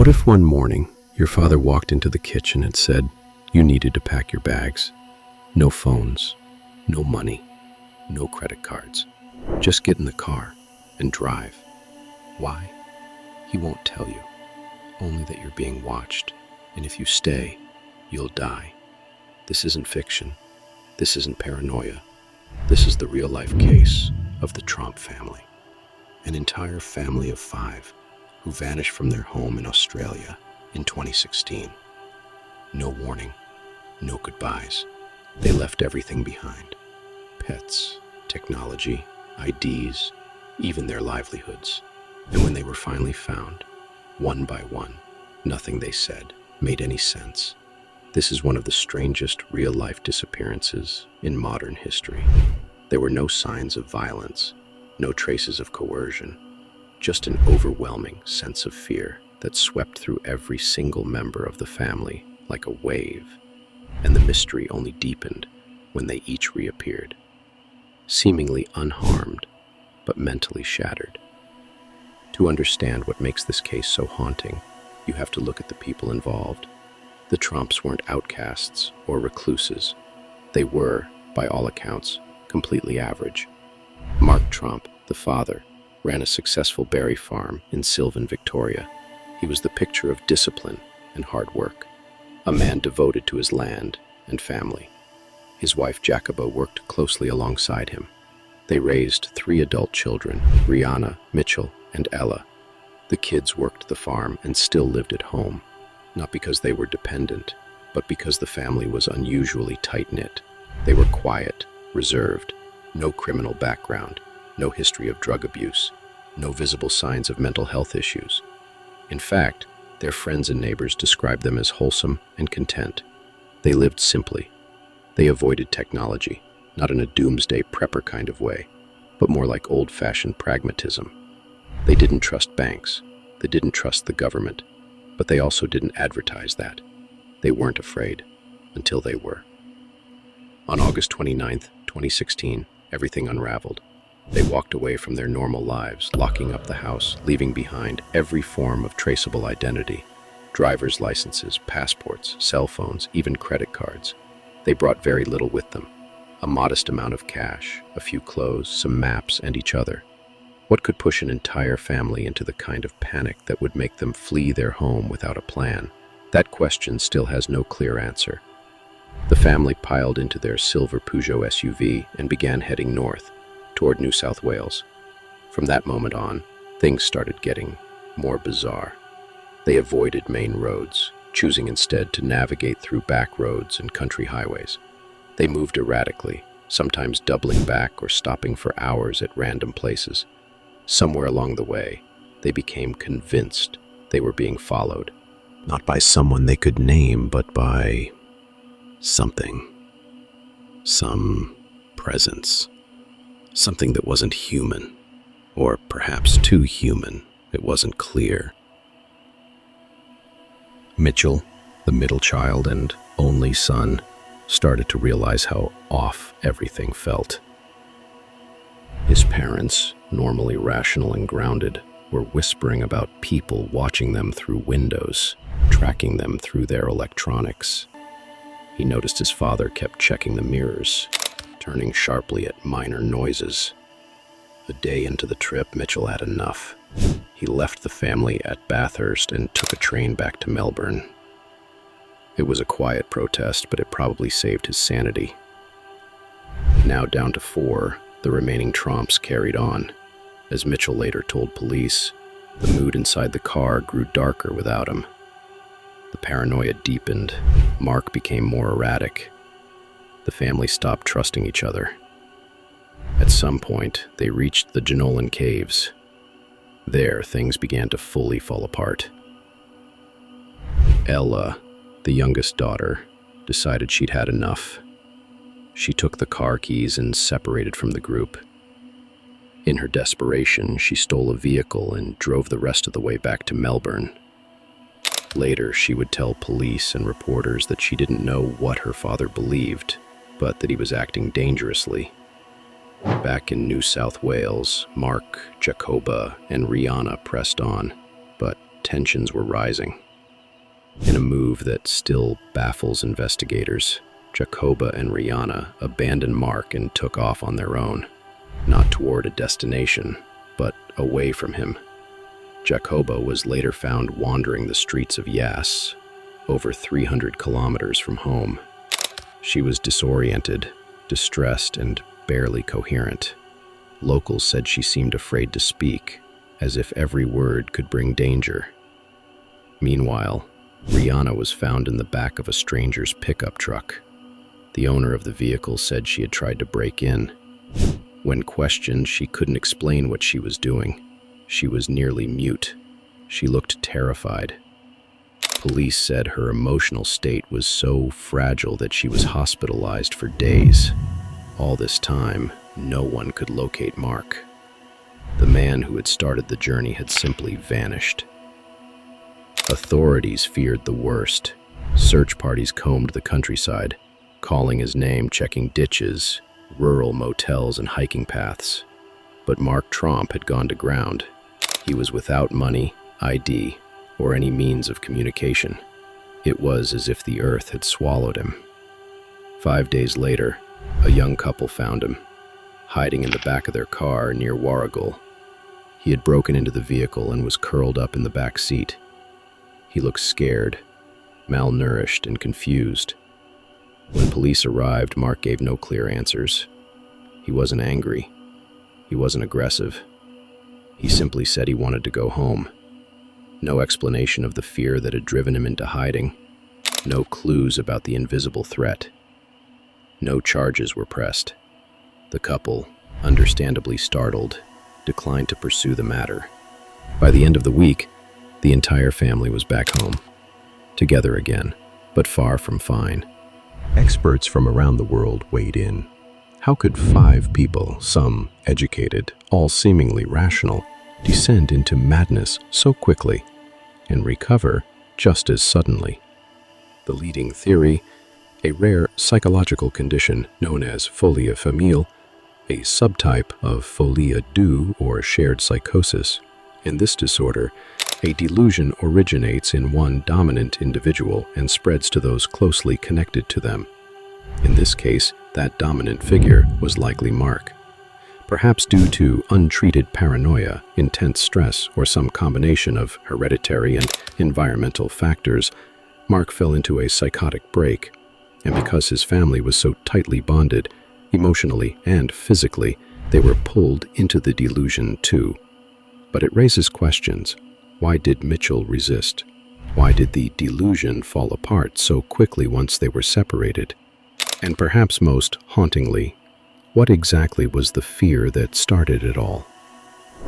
What if one morning your father walked into the kitchen and said you needed to pack your bags? No phones, no money, no credit cards. Just get in the car and drive. Why? He won't tell you. Only that you're being watched, and if you stay, you'll die. This isn't fiction. This isn't paranoia. This is the real-life case of the Tromp family. An entire family of 5 who vanished from their home in Australia in 2016. No warning, no goodbyes. They left everything behind. Pets, technology, IDs, even their livelihoods. And when they were finally found, one by one, nothing they said made any sense. This is one of the strangest real-life disappearances in modern history. There were no signs of violence, no traces of coercion, just an overwhelming sense of fear that swept through every single member of the family like a wave, and the mystery only deepened when they each reappeared, seemingly unharmed, but mentally shattered. To understand what makes this case so haunting, you have to look at the people involved. The Tromps weren't outcasts or recluses. They were, by all accounts, completely average. Mark Tromp, the father, ran a successful berry farm in Sylvan, Victoria. He was the picture of discipline and hard work, a man devoted to his land and family. His wife Jacoba worked closely alongside him. They raised 3 adult children, Rihanna, Mitchell, and Ella. The kids worked the farm and still lived at home, not because they were dependent, but because the family was unusually tight-knit. They were quiet, reserved, no criminal background, no history of drug abuse, no visible signs of mental health issues. In fact, their friends and neighbors described them as wholesome and content. They lived simply. They avoided technology, not in a doomsday prepper kind of way, but more like old-fashioned pragmatism. They didn't trust banks. They didn't trust the government, but they also didn't advertise that. They weren't afraid until they were. On August 29th, 2016, everything unraveled. They walked away from their normal lives, locking up the house, leaving behind every form of traceable identity. Driver's licenses, passports, cell phones, even credit cards. They brought very little with them. A modest amount of cash, a few clothes, some maps, and each other. What could push an entire family into the kind of panic that would make them flee their home without a plan? That question still has no clear answer. The family piled into their silver Peugeot SUV and began heading north, toward New South Wales. From that moment on, things started getting more bizarre. They avoided main roads, choosing instead to navigate through back roads and country highways. They moved erratically, sometimes doubling back or stopping for hours at random places. Somewhere along the way, they became convinced they were being followed, not by someone they could name, but by something. Some presence. Something that wasn't human, or perhaps too human. It wasn't clear. Mitchell, the middle child and only son, started to realize how off everything felt. His parents, normally rational and grounded, were whispering about people watching them through windows, tracking them through their electronics. He noticed his father kept checking the mirrors, turning sharply at minor noises. A day into the trip, Mitchell had enough. He left the family at Bathurst and took a train back to Melbourne. It was a quiet protest, but it probably saved his sanity. Now down to 4, the remaining Tromps carried on. As Mitchell later told police, the mood inside the car grew darker without him. The paranoia deepened. Mark became more erratic. The family stopped trusting each other. At some point, they reached the Jenolan Caves. There, things began to fully fall apart. Ella, the youngest daughter, decided she'd had enough. She took the car keys and separated from the group. In her desperation, she stole a vehicle and drove the rest of the way back to Melbourne. Later, she would tell police and reporters that she didn't know what her father believed, but that he was acting dangerously. Back in New South Wales, Mark, Jacoba, and Rihanna pressed on, but tensions were rising. In a move that still baffles investigators, Jacoba and Rihanna abandoned Mark and took off on their own, not toward a destination, but away from him. Jacoba was later found wandering the streets of Yas, over 300 kilometers from home. She was disoriented, distressed, and barely coherent. Locals said she seemed afraid to speak, as if every word could bring danger. Meanwhile, Rihanna was found in the back of a stranger's pickup truck. The owner of the vehicle said she had tried to break in. When questioned, she couldn't explain what she was doing. She was nearly mute. She looked terrified. Police said her emotional state was so fragile that she was hospitalized for days. All this time, no one could locate Mark. The man who had started the journey had simply vanished. Authorities feared the worst. Search parties combed the countryside, calling his name, checking ditches, rural motels, and hiking paths. But Mark Tromp had gone to ground. He was without money, ID, or any means of communication. It was as if the earth had swallowed him. 5 days later, a young couple found him, hiding in the back of their car near Warragul. He had broken into the vehicle and was curled up in the back seat. He looked scared, malnourished, and confused. When police arrived, Mark gave no clear answers. He wasn't angry. He wasn't aggressive. He simply said he wanted to go home. No explanation of the fear that had driven him into hiding. No clues about the invisible threat. No charges were pressed. The couple, understandably startled, declined to pursue the matter. By the end of the week, the entire family was back home, together again, but far from fine. Experts from around the world weighed in. How could 5 people, some educated, all seemingly rational, descend into madness so quickly and recover just as suddenly? The leading theory, a rare psychological condition known as folia familial, a subtype of folia doux or shared psychosis. In this disorder, a delusion originates in one dominant individual and spreads to those closely connected to them. In this case, that dominant figure was likely Mark. Perhaps due to untreated paranoia, intense stress, or some combination of hereditary and environmental factors, Mark fell into a psychotic break. And because his family was so tightly bonded, emotionally and physically, they were pulled into the delusion too. But it raises questions. Why did Mitchell resist? Why did the delusion fall apart so quickly once they were separated? And perhaps most hauntingly, what exactly was the fear that started it all?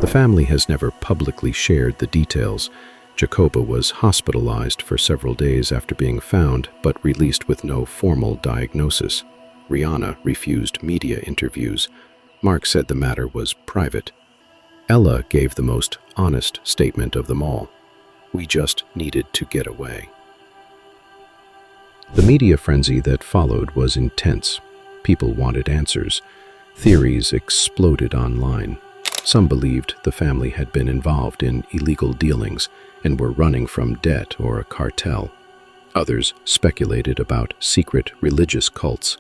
The family has never publicly shared the details. Jacoba was hospitalized for several days after being found, but released with no formal diagnosis. Rihanna refused media interviews. Mark said the matter was private. Ella gave the most honest statement of them all. We just needed to get away. The media frenzy that followed was intense. People wanted answers. Theories exploded online. Some believed the family had been involved in illegal dealings and were running from debt or a cartel. Others speculated about secret religious cults,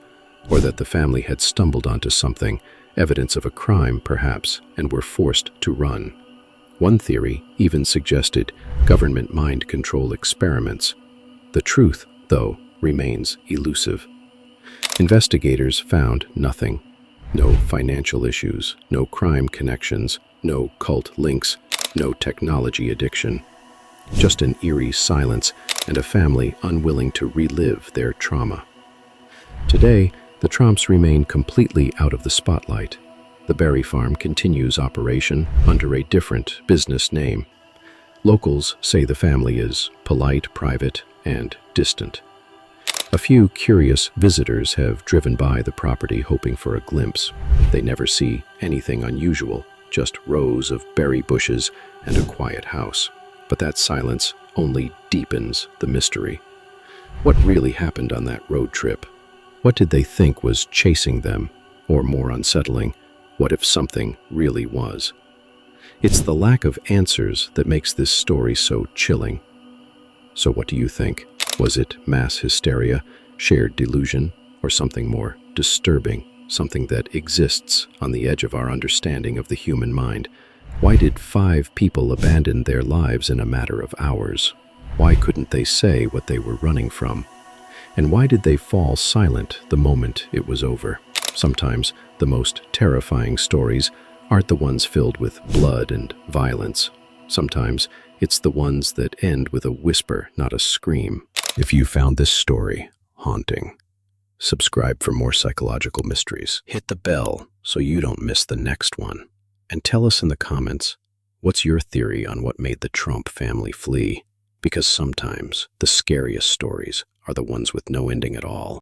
or that the family had stumbled onto something, evidence of a crime perhaps, and were forced to run. One theory even suggested government mind control experiments. The truth, though, remains elusive. Investigators found nothing. No financial issues, no crime connections, no cult links, no technology addiction. Just an eerie silence and a family unwilling to relive their trauma. Today, the Tromps remain completely out of the spotlight. The berry farm continues operation under a different business name. Locals say the family is polite, private, and distant. A few curious visitors have driven by the property hoping for a glimpse. They never see anything unusual, just rows of berry bushes and a quiet house. But that silence only deepens the mystery. What really happened on that road trip? What did they think was chasing them? Or more unsettling, what if something really was? It's the lack of answers that makes this story so chilling. So what do you think? Was it mass hysteria, shared delusion, or something more disturbing, something that exists on the edge of our understanding of the human mind? Why did 5 people abandon their lives in a matter of hours? Why couldn't they say what they were running from? And why did they fall silent the moment it was over? Sometimes the most terrifying stories aren't the ones filled with blood and violence. Sometimes it's the ones that end with a whisper, not a scream. If you found this story haunting, subscribe for more psychological mysteries. Hit the bell so you don't miss the next one. And tell us in the comments, what's your theory on what made the Tromp family flee? Because sometimes the scariest stories are the ones with no ending at all.